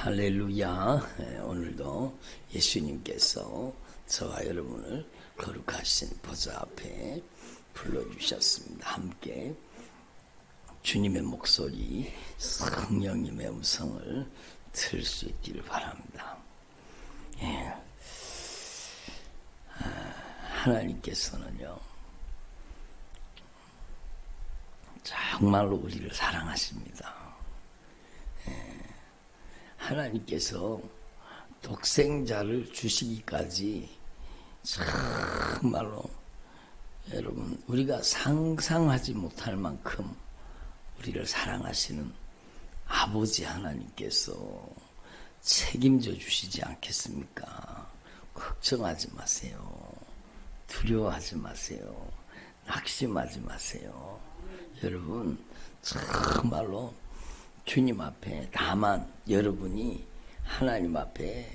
할렐루야. 오늘도 예수님께서 저와 여러분을 거룩하신 보좌 앞에 불러주셨습니다. 함께 주님의 목소리, 성령님의 음성을 들을 수 있기를 바랍니다. 하나님께서는요, 정말로 우리를 사랑하십니다. 하나님께서 독생자를 주시기까지 정말로 여러분, 우리가 상상하지 못할 만큼 우리를 사랑하시는 아버지 하나님께서 책임져 주시지 않겠습니까? 걱정하지 마세요. 두려워하지 마세요. 낙심하지 마세요. 여러분, 정말로 주님 앞에, 다만 여러분이 하나님 앞에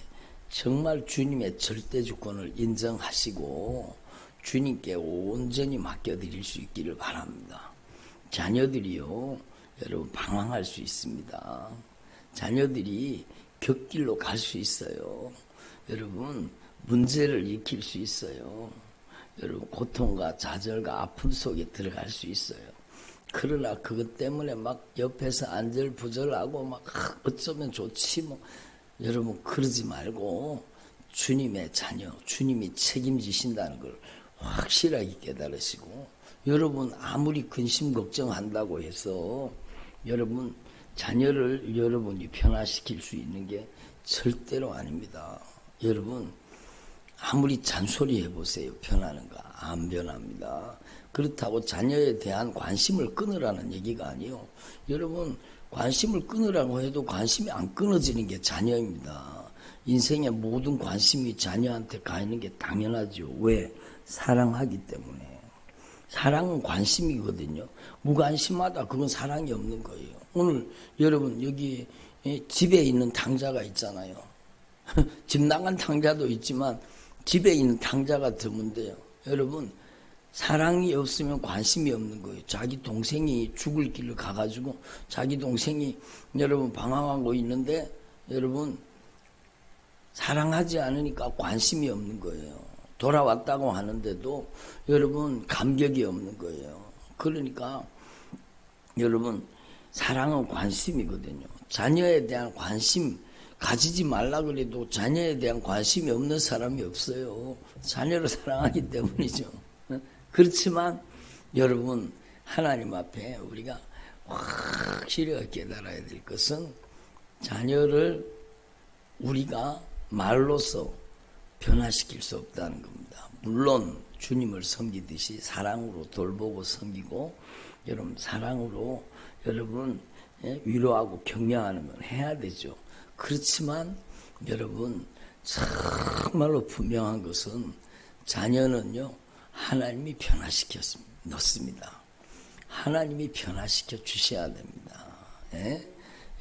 정말 주님의 절대 주권을 인정하시고 주님께 온전히 맡겨드릴 수 있기를 바랍니다. 자녀들이요, 여러분 방황할 수 있습니다. 자녀들이 곁길로 갈 수 있어요. 여러분 문제를 일으킬 수 있어요. 여러분 고통과 좌절과 아픔 속에 들어갈 수 있어요. 그러나 그것 때문에 막 옆에서 안절부절하고 막 어쩌면 좋지 뭐, 여러분 그러지 말고 주님의 자녀, 주님이 책임지신다는 걸 확실하게 깨달으시고, 여러분 아무리 근심 걱정한다고 해서 여러분 자녀를 여러분이 변화시킬 수 있는 게 절대로 아닙니다. 여러분 아무리 잔소리 해보세요. 변하는가? 안 변합니다. 그렇다고 자녀에 대한 관심을 끊으라는 얘기가 아니에요. 여러분 관심을 끊으라고 해도 관심이 안 끊어지는 게 자녀입니다. 인생의 모든 관심이 자녀한테 가 있는 게 당연하죠. 왜? 사랑하기 때문에. 사랑은 관심이거든요. 무관심하다, 그건 사랑이 없는 거예요. 오늘 여러분 여기 집에 있는 당자가 있잖아요. 집 나간 당자도 있지만 집에 있는 당자가 드문데요. 여러분 사랑이 없으면 관심이 없는 거예요. 자기 동생이 죽을 길을 가가지고 자기 동생이 여러분 방황하고 있는데 여러분 사랑하지 않으니까 관심이 없는 거예요. 돌아왔다고 하는데도 여러분 감격이 없는 거예요. 그러니까 여러분 사랑은 관심이거든요. 자녀에 대한 관심 가지지 말라 그래도 자녀에 대한 관심이 없는 사람이 없어요. 자녀를 사랑하기 때문이죠. 그렇지만 여러분 하나님 앞에 우리가 확실히 깨달아야 될 것은 자녀를 우리가 말로서 변화시킬 수 없다는 겁니다. 물론 주님을 섬기듯이 사랑으로 돌보고 섬기고 여러분 사랑으로 여러분 위로하고 격려하는 건 해야 되죠. 그렇지만 여러분 정말로 분명한 것은 자녀는요 하나님이 넣습니다. 하나님이 변화시켜 주셔야 됩니다.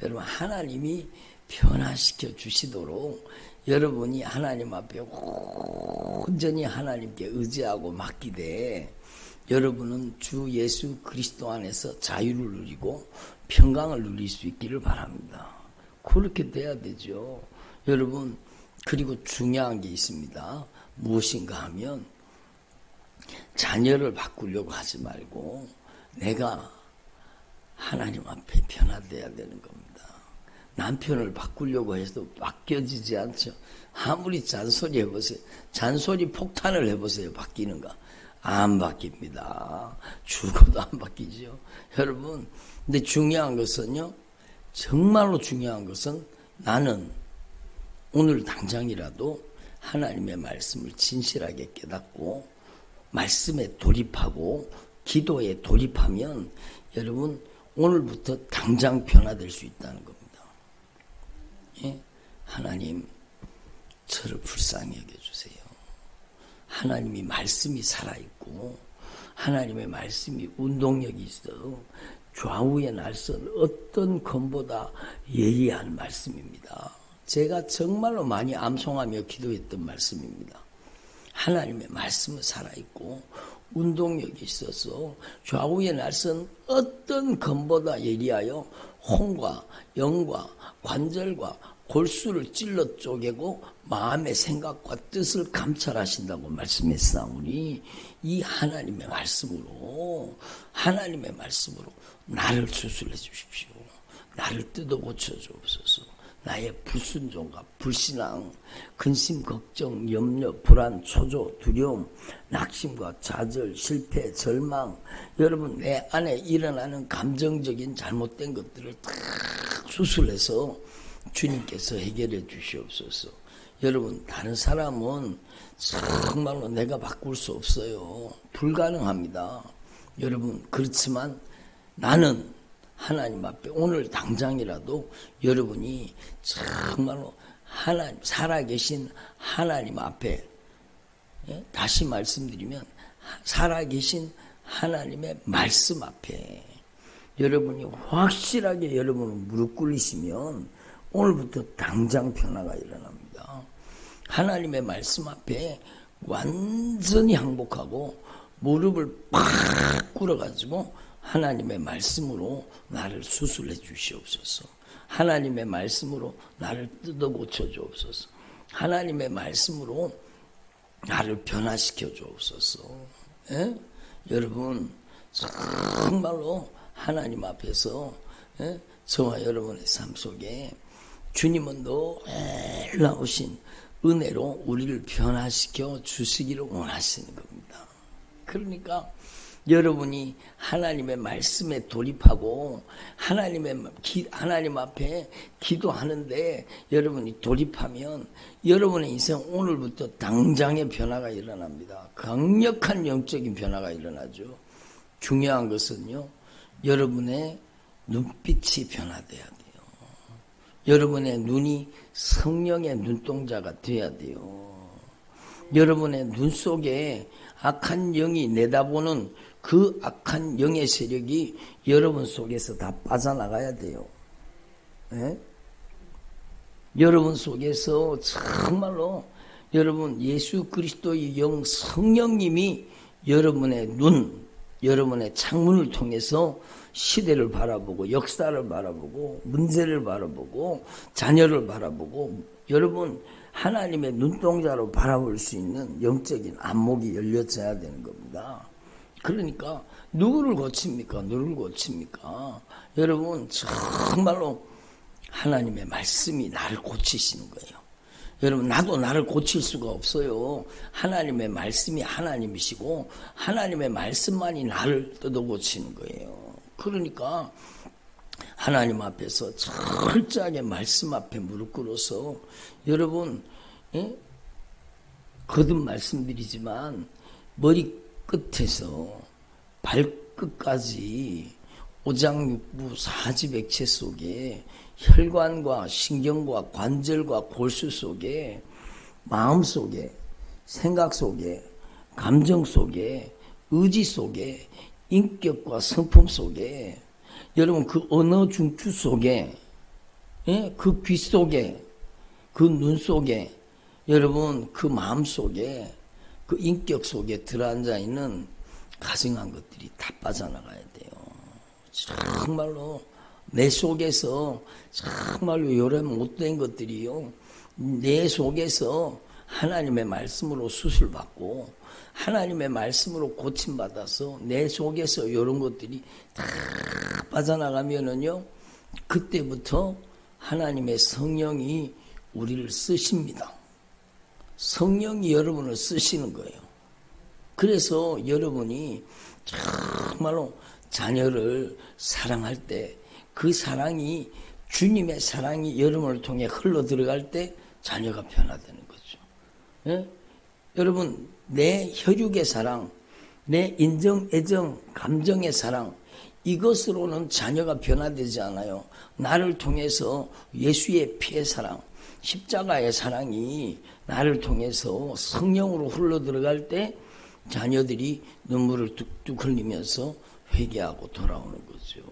여러분 하나님이 변화시켜 주시도록 여러분이 하나님 앞에 온전히 하나님께 의지하고 맡기되 여러분은 주 예수 그리스도 안에서 자유를 누리고 평강을 누릴 수 있기를 바랍니다. 그렇게 돼야 되죠. 여러분 그리고 중요한 게 있습니다. 무엇인가 하면 자녀를 바꾸려고 하지 말고 내가 하나님 앞에 변화돼야 되는 겁니다. 남편을 바꾸려고 해도 바뀌어지지 않죠. 아무리 잔소리 해보세요. 잔소리 폭탄을 해보세요. 바뀌는가? 안 바뀝니다. 죽어도 안 바뀌죠. 여러분 근데 중요한 것은요, 정말로 중요한 것은 나는 오늘 당장이라도 하나님의 말씀을 진실하게 깨닫고 말씀에 돌입하고 기도에 돌입하면 여러분 오늘부터 당장 변화될 수 있다는 겁니다. 하나님 저를 불쌍히 여겨주세요. 하나님이 말씀이 살아있고 하나님의 말씀이 운동력이 있어 좌우의 날선 어떤 검보다 예리한 말씀입니다. 제가 정말로 많이 암송하며 기도했던 말씀입니다. 하나님의 말씀은 살아있고 운동력이 있어서 좌우의 날선 어떤 검보다 예리하여 혼과 영과 관절과 골수를 찔러 쪼개고 마음의 생각과 뜻을 감찰하신다고 말씀했사오니 이 하나님의 말씀으로 나를 수술해 주십시오. 나를 뜯어 고쳐 주옵소서. 나의 불순종과 불신앙, 근심, 걱정, 염려, 불안, 초조, 두려움, 낙심과 좌절, 실패, 절망, 여러분 내 안에 일어나는 감정적인 잘못된 것들을 다 수술해서 주님께서 해결해 주시옵소서. 여러분 다른 사람은 정말로 내가 바꿀 수 없어요. 불가능합니다. 여러분 그렇지만 나는 하나님 앞에 오늘 당장이라도 여러분이 정말로 하나님, 살아계신 하나님 앞에, 다시 말씀드리면 살아계신 하나님의 말씀 앞에 여러분이 확실하게 여러분을 무릎 꿇으시면 오늘부터 당장 변화가 일어납니다. 하나님의 말씀 앞에 완전히 항복하고 무릎을 팍 꿇어가지고 하나님의 말씀으로 나를 수술해 주시옵소서. 하나님의 말씀으로 나를 뜯어 고쳐 주옵소서. 하나님의 말씀으로 나를 변화시켜 주옵소서. 여러분 정말로 하나님 앞에서 저와 여러분의 삶 속에 주님은 놀라우신 은혜로 우리를 변화시켜 주시기를 원하시는 겁니다. 그러니까 여러분이 하나님의 말씀에 돌입하고 하나님 앞에 기도하는데 여러분이 돌입하면 여러분의 인생 오늘부터 당장의 변화가 일어납니다. 강력한 영적인 변화가 일어나죠. 중요한 것은요, 여러분의 눈빛이 변화돼야 돼요. 여러분의 눈이 성령의 눈동자가 돼야 돼요. 여러분의 눈 속에 악한 영이 내다보는 그 악한 영의 세력이 여러분 속에서 다 빠져나가야 돼요. 여러분 속에서 정말로 여러분 예수 그리스도의 영 성령님이 여러분의 눈, 여러분의 창문을 통해서 시대를 바라보고 역사를 바라보고 문제를 바라보고 자녀를 바라보고 여러분 하나님의 눈동자로 바라볼 수 있는 영적인 안목이 열려져야 되는 겁니다. 그러니까 누구를 고칩니까? 누구를 고칩니까? 여러분 정말로 하나님의 말씀이 나를 고치시는 거예요. 여러분 나도 나를 고칠 수가 없어요. 하나님의 말씀이 하나님이시고 하나님의 말씀만이 나를 뜯어 고치는 거예요. 그러니까 하나님 앞에서 철저하게 말씀 앞에 무릎 꿇어서 여러분 거듭 말씀드리지만 머리 끝에서 발끝까지 오장육부 사지백체 속에 혈관과 신경과 관절과 골수 속에 마음 속에 생각 속에 감정 속에 의지 속에 인격과 성품 속에 여러분 그 언어 중추 속에 그 귀 속에 그 눈 속에 여러분 그 마음 속에 그 인격 속에 들어앉아 있는 가증한 것들이 다 빠져나가야 돼요. 정말로 내 속에서 정말로 요래 못된 것들이요. 내 속에서 하나님의 말씀으로 수술받고 하나님의 말씀으로 고침받아서 내 속에서 이런 것들이 다 빠져나가면은요. 그때부터 하나님의 성령이 우리를 쓰십니다. 성령이 여러분을 쓰시는 거예요. 그래서 여러분이 정말로 자녀를 사랑할 때 그 사랑이 주님의 사랑이 여러분을 통해 흘러 들어갈 때 자녀가 변화되는 거죠. 여러분 내 혈육의 사랑, 내 인정, 애정, 감정의 사랑 이것으로는 자녀가 변화되지 않아요. 나를 통해서 예수의 피의 사랑, 십자가의 사랑이 나를 통해서 성령으로 흘러 들어갈 때 자녀들이 눈물을 뚝뚝 흘리면서 회개하고 돌아오는 거죠.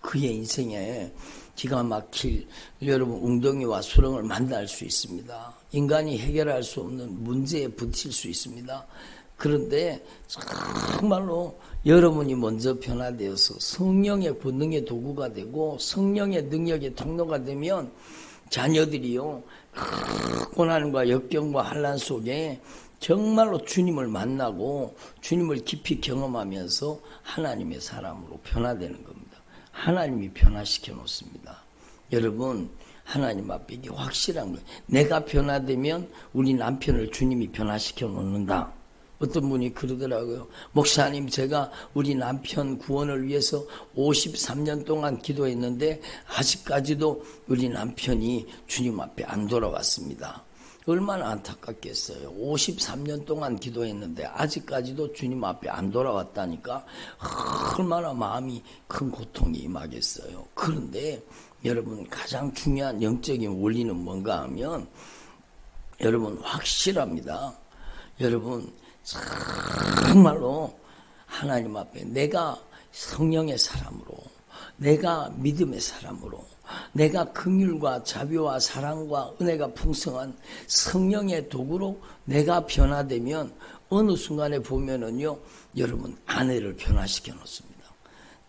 그의 인생에 기가 막힐 여러분 웅덩이와 수렁을 만날 수 있습니다. 인간이 해결할 수 없는 문제에 부딪힐 수 있습니다. 그런데 정말로 여러분이 먼저 변화되어서 성령의 권능의 도구가 되고 성령의 능력의 통로가 되면 자녀들이요, 고난과 역경과 환난 속에 정말로 주님을 만나고 주님을 깊이 경험하면서 하나님의 사람으로 변화되는 겁니다. 하나님이 변화시켜 놓습니다. 여러분, 하나님 앞에 이게 확실한 거예요. 내가 변화되면 우리 남편을 주님이 변화시켜 놓는다. 어떤 분이 그러더라고요. 목사님, 제가 우리 남편 구원을 위해서 53년 동안 기도했는데 아직까지도 우리 남편이 주님 앞에 안 돌아왔습니다. 얼마나 안타깝겠어요. 53년 동안 기도했는데 아직까지도 주님 앞에 안 돌아왔다니까 얼마나 마음이 큰 고통이 임하겠어요. 그런데 여러분, 가장 중요한 영적인 원리는 뭔가 하면 여러분, 확실합니다. 여러분, 정말로 하나님 앞에 내가 성령의 사람으로, 내가 믿음의 사람으로, 내가 긍휼과 자비와 사랑과 은혜가 풍성한 성령의 도구로 내가 변화되면 어느 순간에 보면은요, 여러분, 아내를 변화시켜 놓습니다.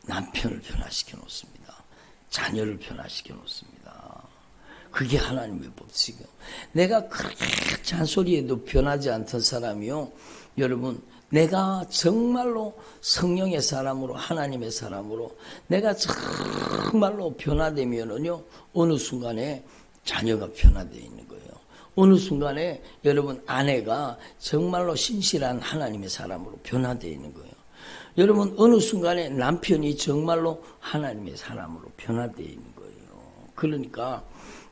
남편을 변화시켜 놓습니다. 자녀를 변화시켜 놓습니다. 그게 하나님의 법칙이요. 내가 그렇게 잔소리해도 변하지 않던 사람이요, 여러분, 내가 정말로 성령의 사람으로, 하나님의 사람으로 내가 정말로 변화되면은요, 어느 순간에 자녀가 변화되어 있는 거예요. 어느 순간에 여러분, 아내가 정말로 신실한 하나님의 사람으로 변화되어 있는 거예요. 여러분, 어느 순간에 남편이 정말로 하나님의 사람으로 변화되어 있는 거예요. 그러니까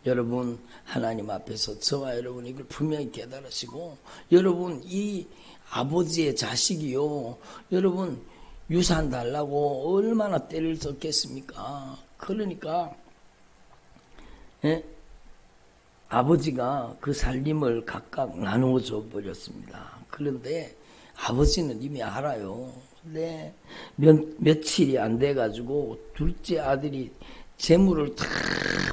여러분, 하나님 앞에서 저와 여러분 이걸 분명히 깨달으시고, 여러분, 이 아버지의 자식이요, 여러분, 유산 달라고 얼마나 때를 썼겠습니까? 그러니까 아버지가 그 살림을 각각 나누어 줘 버렸습니다. 그런데 아버지는 이미 알아요. 근데 며칠이 안 돼가지고 둘째 아들이 재물을 다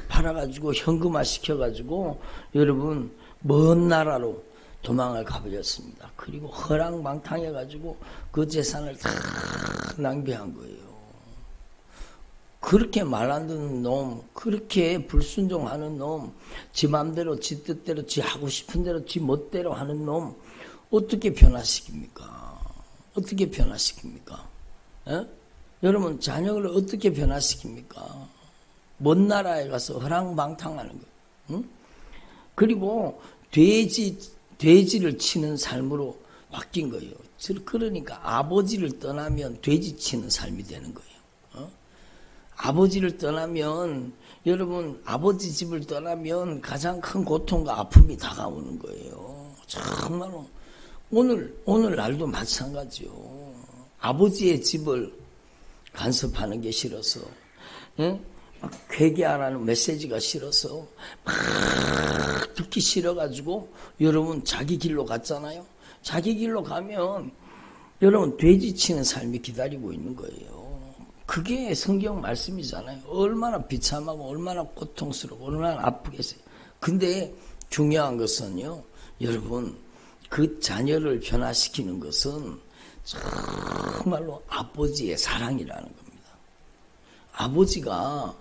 팔아가지고 현금화 시켜가지고 여러분, 먼 나라로 도망을 가버렸습니다. 그리고 허랑방탕해가지고 그 재산을 다 낭비한 거예요. 그렇게 말 안 듣는 놈, 그렇게 불순종하는 놈, 지 맘대로, 지 뜻대로, 지 하고 싶은 대로, 지 멋대로 하는 놈, 어떻게 변화시킵니까? 어떻게 변화시킵니까? 에? 여러분, 자녀를 어떻게 변화시킵니까? 먼 나라에 가서 허랑방탕하는 거예요. 응? 그리고 돼지를 치는 삶으로 바뀐 거예요. 그러니까 아버지를 떠나면 돼지 치는 삶이 되는 거예요. 아버지를 떠나면, 여러분, 아버지 집을 떠나면 가장 큰 고통과 아픔이 다가오는 거예요. 정말로. 오늘 날도 마찬가지요. 아버지의 집을 간섭하는 게 싫어서, 막 회개하라는 메시지가 싫어서, 막 듣기 싫어가지고, 여러분, 자기 길로 갔잖아요. 자기 길로 가면, 여러분, 돼지 치는 삶이 기다리고 있는 거예요. 그게 성경 말씀이잖아요. 얼마나 비참하고, 얼마나 고통스럽고, 얼마나 아프겠어요. 근데 중요한 것은요, 여러분, 그 자녀를 변화시키는 것은 정말로 아버지의 사랑이라는 겁니다. 아버지가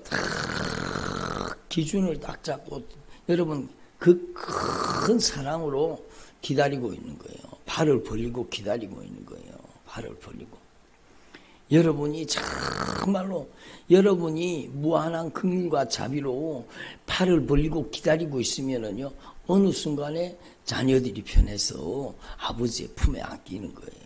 딱 기준을 딱 잡고, 여러분, 그 큰 사랑으로 기다리고 있는 거예요. 발을 벌리고 기다리고 있는 거예요. 발을 벌리고. 여러분이 정말로 여러분이 무한한 긍휼과 자비로 팔을 벌리고 기다리고 있으면은요, 어느 순간에 자녀들이 변해서 아버지의 품에 안기는 거예요.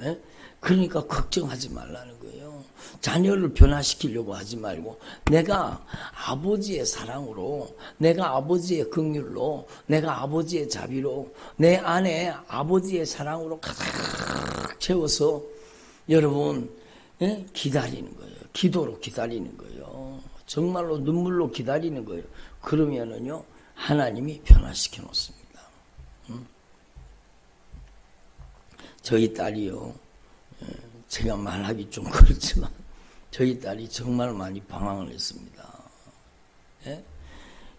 에? 그러니까 걱정하지 말라는 거예요. 자녀를 변화시키려고 하지 말고, 내가 아버지의 사랑으로, 내가 아버지의 긍휼로, 내가 아버지의 자비로, 내 안에 아버지의 사랑으로 가득 채워서 여러분, 기다리는 거예요. 기도로 기다리는 거예요. 정말로 눈물로 기다리는 거예요. 그러면은요, 하나님이 변화시켜 놓습니다. 저희 딸이요, 제가 말하기 좀 그렇지만 저희 딸이 정말 많이 방황을 했습니다.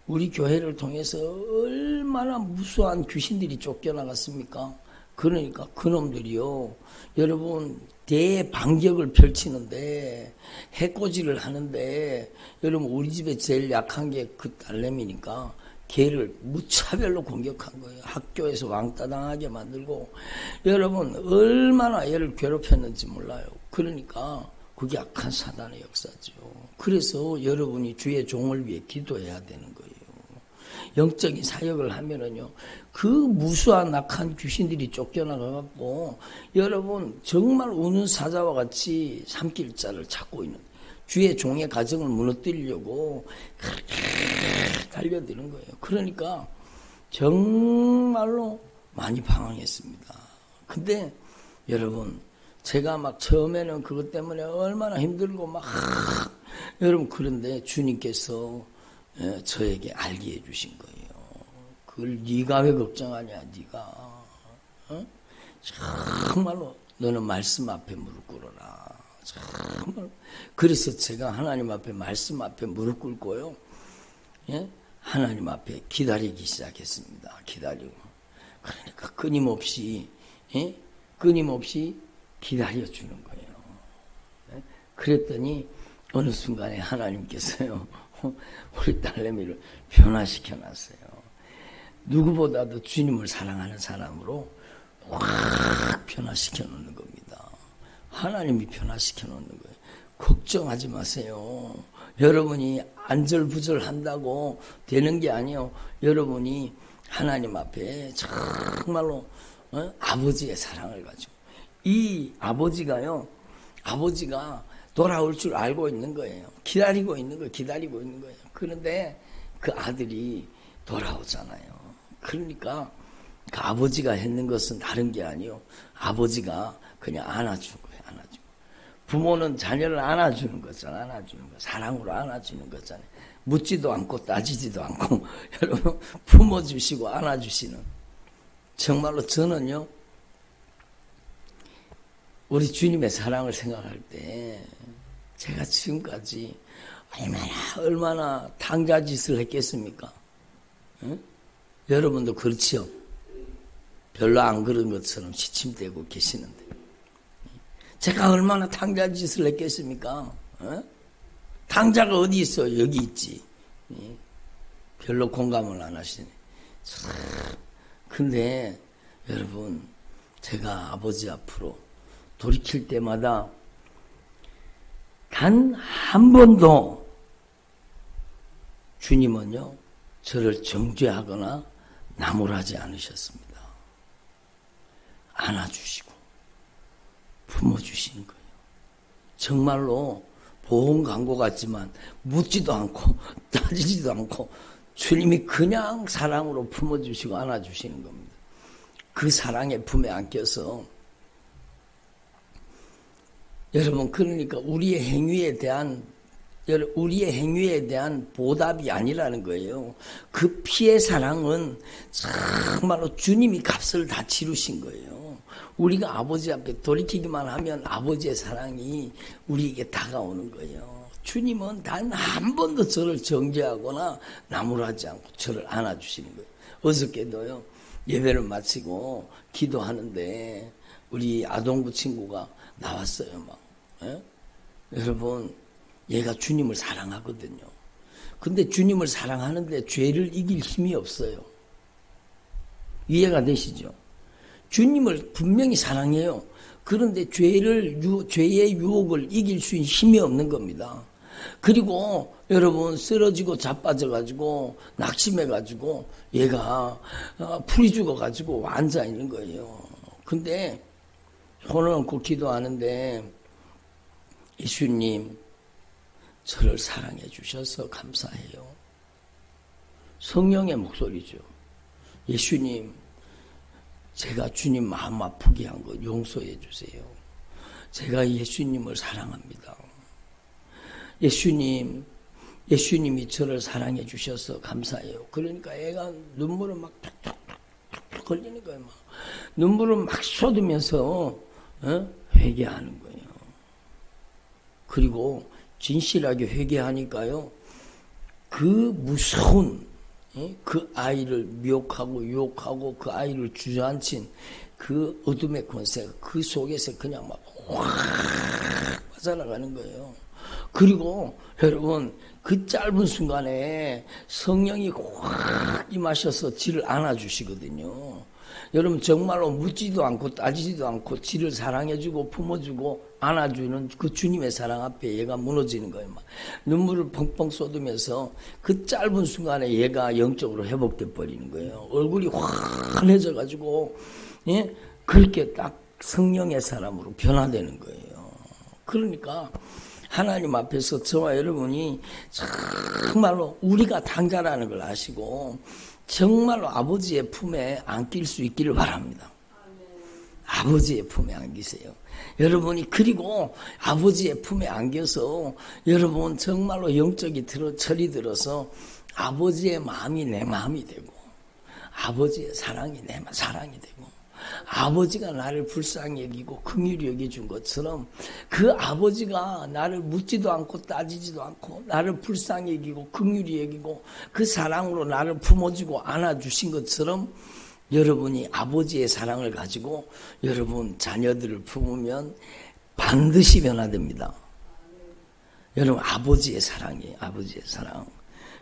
우리 교회를 통해서 얼마나 무수한 귀신들이 쫓겨나갔습니까? 그러니까 그놈들이요, 여러분 대반격을 펼치는데, 해코지를 하는데, 여러분 우리 집에 제일 약한 게 그 딸내미니까 걔를 무차별로 공격한 거예요. 학교에서 왕따 당하게 만들고, 여러분 얼마나 얘를 괴롭혔는지 몰라요. 그러니까 그게 악한 사단의 역사죠. 그래서 여러분이 주의 종을 위해 기도해야 되는 거예요. 영적인 사역을 하면은요, 그 무수한 악한 귀신들이 쫓겨나가갖고, 여러분, 정말 우는 사자와 같이 삼킬자를 찾고 있는, 주의 종의 가정을 무너뜨리려고 그렇게 달려드는 거예요. 그러니까, 정말로 많이 방황했습니다. 근데, 여러분, 제가 막 처음에는 그것 때문에 얼마나 힘들고 막, 여러분, 그런데 주님께서 저에게 알게 해주신 거예요. 그걸 네가 왜 걱정하냐, 네가. 정말로 너는 말씀 앞에 무릎 꿇어라. 정말. 그래서 제가 하나님 앞에 말씀 앞에 무릎 꿇고요, 예? 하나님 앞에 기다리기 시작했습니다. 기다리고. 그러니까 끊임없이, 예? 끊임없이 기다려주는 거예요. 예? 그랬더니 어느 순간에 하나님께서요, 우리 딸내미를 변화시켜 놨어요. 누구보다도 주님을 사랑하는 사람으로 확 변화시켜 놓는 겁니다. 하나님이 변화시켜 놓는 거예요. 걱정하지 마세요. 여러분이 안절부절한다고 되는 게 아니에요. 여러분이 하나님 앞에 정말로 아버지의 사랑을 가지고, 이 아버지가요, 아버지가 돌아올 줄 알고 있는 거예요. 기다리고 있는 거예요. 기다리고 있는 거예요. 그런데 그 아들이 돌아오잖아요. 그러니까 그 아버지가 했는 것은 다른 게 아니요, 아버지가 그냥 안아준 거예요. 안아준. 부모는 자녀를 안아주는 거잖아요. 안아주는 거. 사랑으로 안아주는 거잖아요. 묻지도 않고 따지지도 않고 여러분 품어주시고 안아주시는. 정말로 저는요, 우리 주님의 사랑을 생각할 때 제가 지금까지 얼마나 당자짓을 했겠습니까? 응? 여러분도 그렇지요? 별로 안 그런 것처럼 시침대고 계시는데 제가 얼마나 당자짓을 했겠습니까? 응? 당자가 어디 있어? 여기 있지. 별로 공감을 안 하시네. 근데 여러분, 제가 아버지 앞으로 돌이킬 때마다 단 한 번도 주님은요, 저를 정죄하거나 나무라지 않으셨습니다. 안아주시고 품어주시는 거예요. 정말로 보험 광고 같지만 묻지도 않고 따지지도 않고 주님이 그냥 사랑으로 품어주시고 안아주시는 겁니다. 그 사랑의 품에 안겨서 여러분, 그러니까 우리의 행위에 대한 보답이 아니라는 거예요. 그 피의 사랑은 정말로 주님이 값을 다 치르신 거예요. 우리가 아버지 앞에 돌이키기만 하면 아버지의 사랑이 우리에게 다가오는 거예요. 주님은 단 한 번도 저를 정죄하거나 나무라지 않고 저를 안아주시는 거예요. 어저께도요, 예배를 마치고 기도하는데 우리 아동부 친구가 나왔어요. 막. 예? 여러분, 얘가 주님을 사랑하거든요. 근데 주님을 사랑하는데 죄를 이길 힘이 없어요. 이해가 되시죠? 주님을 분명히 사랑해요. 그런데 죄의 유혹을 이길 수 있는 힘이 없는 겁니다. 그리고 여러분, 쓰러지고 자빠져가지고 낙심해가지고 얘가 풀이 죽어가지고 앉아있는 거예요. 근데 손을 얹고 기도하는데, 예수님, 저를 사랑해 주셔서 감사해요. 성령의 목소리죠. 예수님, 제가 주님 마음 아프게 한 거 용서해 주세요. 제가 예수님을 사랑합니다. 예수님이 저를 사랑해 주셔서 감사해요. 그러니까 애가 눈물을 막 툭툭툭 걸리는 거예요. 막. 눈물을 막 쏟으면서 회개하는 거예요. 그리고 진실하게 회개하니까요, 그 무서운 그 아이를 미혹하고 유혹하고 그 아이를 주저앉힌 그 어둠의 권세가 그 속에서 그냥 막 확 빠져나가는 거예요. 그리고 여러분 그 짧은 순간에 성령이 확 임하셔서 지를 안아주시거든요. 여러분 정말로 묻지도 않고 따지지도 않고 지를 사랑해주고 품어주고 안아주는 그 주님의 사랑 앞에 얘가 무너지는 거예요. 막 눈물을 펑펑 쏟으면서 그 짧은 순간에 얘가 영적으로 회복돼 버리는 거예요. 얼굴이 환해져 가지고 그렇게 딱 성령의 사람으로 변화되는 거예요. 그러니까 하나님 앞에서 저와 여러분이 정말로 우리가 당자라는 걸 아시고 정말로 아버지의 품에 안길 수 있기를 바랍니다. 아버지의 품에 안기세요. 여러분이 그리고 아버지의 품에 안겨서 여러분 정말로 영적이 철이 들어서 아버지의 마음이 내 마음이 되고 아버지의 사랑이 내 사랑이 되고 아버지가 나를 불쌍히 여기고 긍휼히 여겨준 것처럼 그 아버지가 나를 묻지도 않고 따지지도 않고 나를 불쌍히 여기고 긍휼히 여기고 그 사랑으로 나를 품어주고 안아주신 것처럼 여러분이 아버지의 사랑을 가지고 여러분 자녀들을 품으면 반드시 변화됩니다. 여러분 아버지의 사랑이에요. 아버지의 사랑.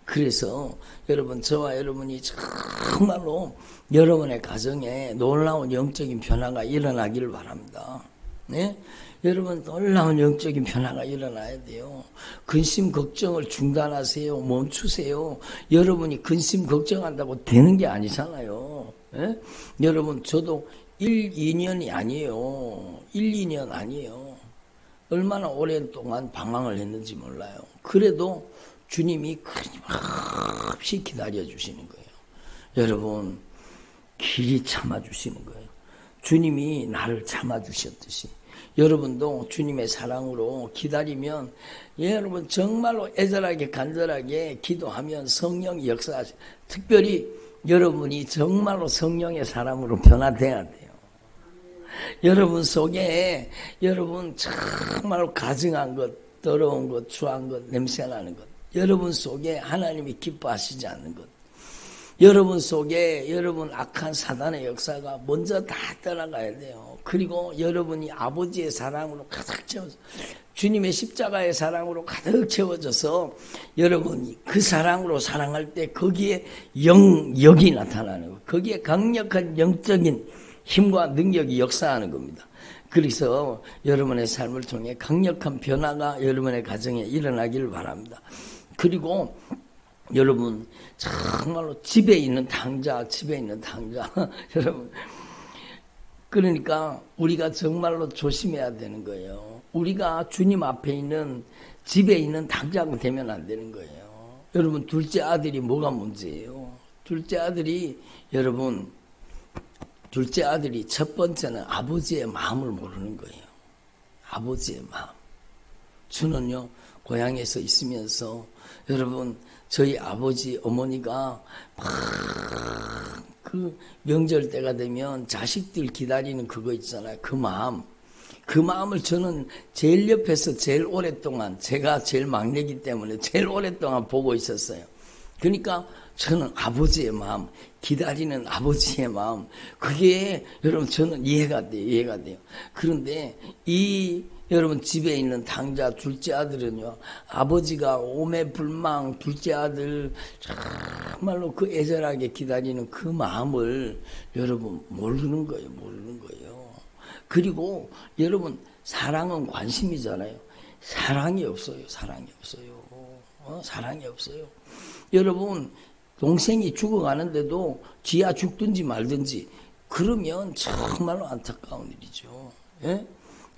그래서 여러분 저와 여러분이 정말로 여러분의 가정에 놀라운 영적인 변화가 일어나기를 바랍니다. 네? 여러분 놀라운 영적인 변화가 일어나야 돼요. 근심 걱정을 중단하세요. 멈추세요. 여러분이 근심 걱정한다고 되는 게 아니잖아요. 네? 여러분 저도 1, 2년이 아니에요. 1, 2년 아니에요. 얼마나 오랫동안 방황을 했는지 몰라요. 그래도 주님이 끊임없이 기다려주시는 거예요. 여러분 길이 참아주시는 거예요. 주님이 나를 참아주셨듯이 여러분도 주님의 사랑으로 기다리면 여러분 정말로 애절하게 간절하게 기도하면 성령이 역사하시고 특별히 여러분이 정말로 성령의 사람으로 변화돼야 돼요. 여러분 속에 여러분 정말로 가증한 것, 더러운 것, 추한 것, 냄새나는 것 여러분 속에 하나님이 기뻐하시지 않는 것 여러분 속에 여러분 악한 사단의 역사가 먼저 다 떠나가야 돼요. 그리고 여러분이 아버지의 사랑으로 가득 채워서 주님의 십자가의 사랑으로 가득 채워져서 여러분이 그 사랑으로 사랑할 때 거기에 영역이 나타나는 거예요. 거기에 강력한 영적인 힘과 능력이 역사하는 겁니다. 그래서 여러분의 삶을 통해 강력한 변화가 여러분의 가정에 일어나기를 바랍니다. 그리고 여러분 정말로 집에 있는 당자 여러분 그러니까 우리가 정말로 조심해야 되는 거예요. 우리가 주님 앞에 있는 집에 있는 당자가 되면 안 되는 거예요. 여러분 둘째 아들이 뭐가 문제예요? 둘째 아들이 첫 번째는 아버지의 마음을 모르는 거예요. 아버지의 마음. 저는요 고향에서 있으면서 여러분 저희 아버지 어머니가 막 그 명절 때가 되면 자식들 기다리는 그거 있잖아요. 그 마음을 저는 제일 옆에서 제일 오랫동안 제가 제일 막내이기 때문에 제일 오랫동안 보고 있었어요. 그러니까 저는 아버지의 마음 기다리는 아버지의 마음 그게 여러분 저는 이해가 돼요. 그런데 여러분 집에 있는 당자 둘째 아들은요 아버지가 오매불망 둘째 아들 정말로 그 애절하게 기다리는 그 마음을 여러분 모르는 거예요. 그리고 여러분 사랑은 관심이잖아요. 사랑이 없어요. 사랑이 없어요. 여러분 동생이 죽어가는데도 지야 죽든지 말든지 그러면 정말로 안타까운 일이죠. 예?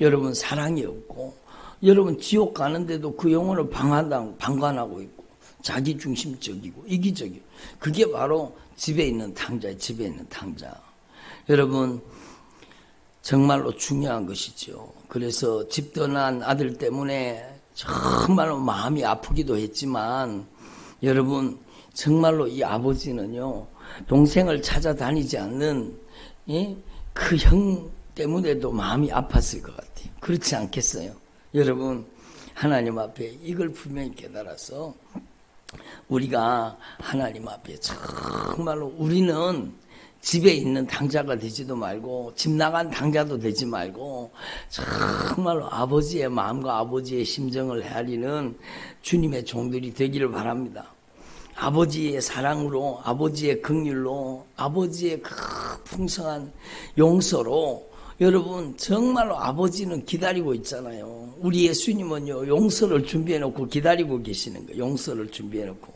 여러분 사랑이 없고 여러분 지옥 가는데도 그 영혼을 방관하고 있고 자기중심적이고 이기적이고 그게 바로 집에 있는 당자예요. 집에 있는 당자. 여러분 정말로 중요한 것이죠. 그래서 집 떠난 아들 때문에 정말로 마음이 아프기도 했지만 여러분 정말로 이 아버지는요 동생을 찾아다니지 않는 그 형 때문에도 마음이 아팠을 것 같아요. 그렇지 않겠어요? 여러분 하나님 앞에 이걸 분명히 깨달아서 우리가 하나님 앞에 정말로 우리는 집에 있는 당자가 되지도 말고 집 나간 당자도 되지 말고 정말로 아버지의 마음과 아버지의 심정을 헤아리는 주님의 종들이 되기를 바랍니다. 아버지의 사랑으로, 아버지의 긍휼로, 아버지의 그 풍성한 용서로 여러분 정말로 아버지는 기다리고 있잖아요. 우리 예수님은요 용서를 준비해놓고 기다리고 계시는 거예요. 용서를 준비해놓고.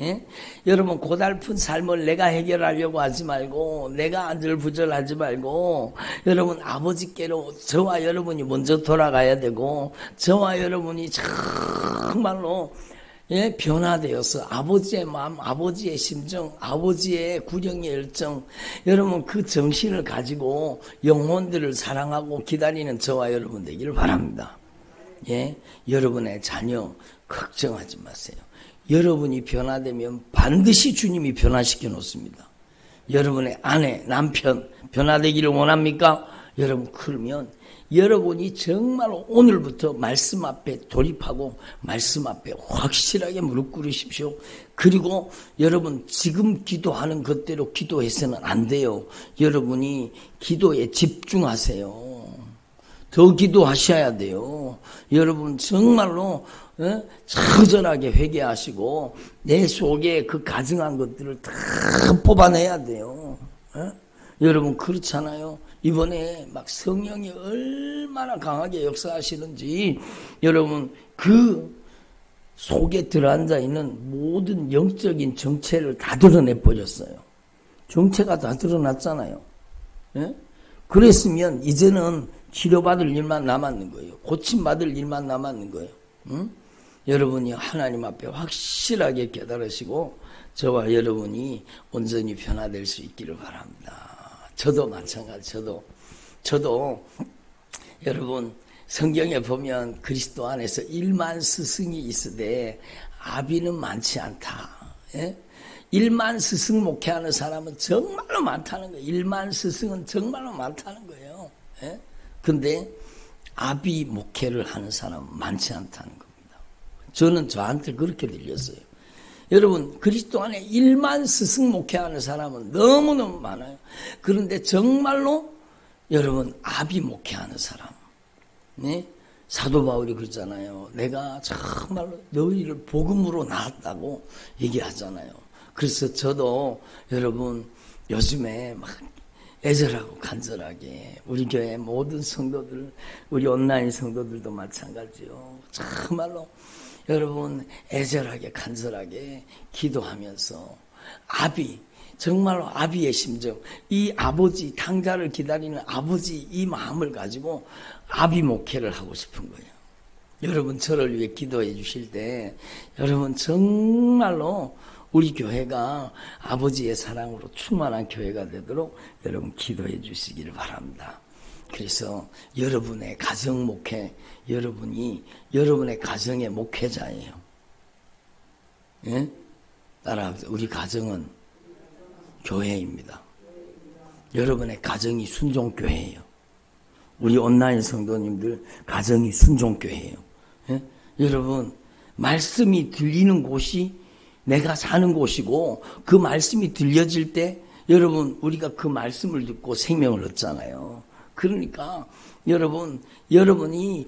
예? 여러분 고달픈 삶을 내가 해결하려고 하지 말고 내가 안절부절하지 말고 여러분 아버지께로 저와 여러분이 먼저 돌아가야 되고 저와 여러분이 정말로 변화되어서 아버지의 마음, 아버지의 심정, 아버지의 구령의 열정, 여러분 그 정신을 가지고 영혼들을 사랑하고 기다리는 저와 여러분 되기를 바랍니다. 예, 여러분의 자녀 걱정하지 마세요. 여러분이 변화되면 반드시 주님이 변화시켜 놓습니다. 여러분의 아내, 남편 변화되기를 원합니까? 여러분 그러면 여러분이 정말로 오늘부터 말씀 앞에 돌입하고 말씀 앞에 확실하게 무릎 꿇으십시오. 그리고 여러분 지금 기도하는 것대로 기도해서는 안 돼요. 여러분이 기도에 집중하세요. 더 기도하셔야 돼요. 여러분 정말로 처절하게 회개하시고 내 속에 그 가증한 것들을 다 뽑아내야 돼요. 여러분 그렇잖아요. 이번에 막 성령이 얼마나 강하게 역사하시는지 여러분 그 속에 들어앉아 있는 모든 영적인 정체를 다 드러내 버렸어요. 정체가 다 드러났잖아요. 예? 그랬으면 이제는 치료받을 일만 남았는 거예요. 고침받을 일만 남았는 거예요. 응? 여러분이 하나님 앞에 확실하게 깨달으시고 저와 여러분이 온전히 변화될 수 있기를 바랍니다. 저도 마찬가지. 저도 여러분 성경에 보면 그리스도 안에서 1만 스승이 있으되 아비는 많지 않다. 예? 1만 스승 목회하는 사람은 정말로 많다는 거예요. 1만 스승은 정말로 많다는 거예요. 예? 근데 아비 목회를 하는 사람은 많지 않다는 겁니다. 저는 저한테 그렇게 들렸어요. 여러분 그리스도 안에 1만 스승 목회하는 사람은 너무너무 많아요. 그런데 정말로 여러분 아비 목회하는 사람, 네? 사도 바울이 그러잖아요. 내가 정말로 너희를 복음으로 낳았다고 얘기하잖아요. 그래서 저도 여러분 요즘에 막 애절하고 간절하게 우리 교회 모든 성도들, 우리 온라인 성도들도 마찬가지요. 정말로 여러분 애절하게 간절하게 기도하면서 아비, 정말로 아비의 심정, 이 아버지 당자를 기다리는 아버지 이 마음을 가지고 아비 목회를 하고 싶은 거예요. 여러분 저를 위해 기도해 주실 때 여러분 정말로 우리 교회가 아버지의 사랑으로 충만한 교회가 되도록 여러분 기도해 주시기를 바랍니다. 그래서 여러분의 가정 목회, 여러분이 여러분의 가정의 목회자예요. 예? 따라하세요. 우리 가정은 교회입니다. 여러분의 가정이 순종교회예요. 우리 온라인 성도님들 가정이 순종교회예요. 예? 여러분 말씀이 들리는 곳이 내가 사는 곳이고 그 말씀이 들려질 때 여러분 우리가 그 말씀을 듣고 생명을 얻잖아요. 그러니까 여러분이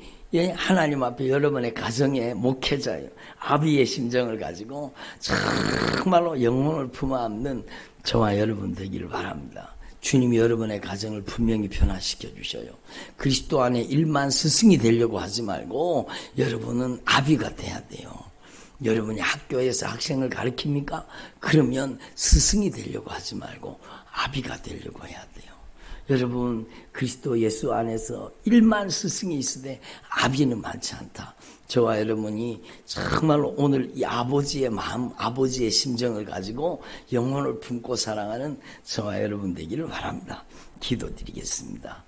하나님 앞에 여러분의 가정의 목회자예요. 아비의 심정을 가지고 정말로 영혼을 품어안는 저와 여러분 되기를 바랍니다. 주님이 여러분의 가정을 분명히 변화시켜 주셔요. 그리스도 안에 1만 스승이 되려고 하지 말고 여러분은 아비가 돼야 돼요. 여러분이 학교에서 학생을 가르칩니까? 그러면 스승이 되려고 하지 말고 아비가 되려고 해야 돼요. 여러분 그리스도 예수 안에서 1만 스승이 있으되 아비는 많지 않다. 저와 여러분이 정말로 오늘 이 아버지의 마음, 아버지의 심정을 가지고 영혼을 품고 사랑하는 저와 여러분 되기를 바랍니다. 기도드리겠습니다.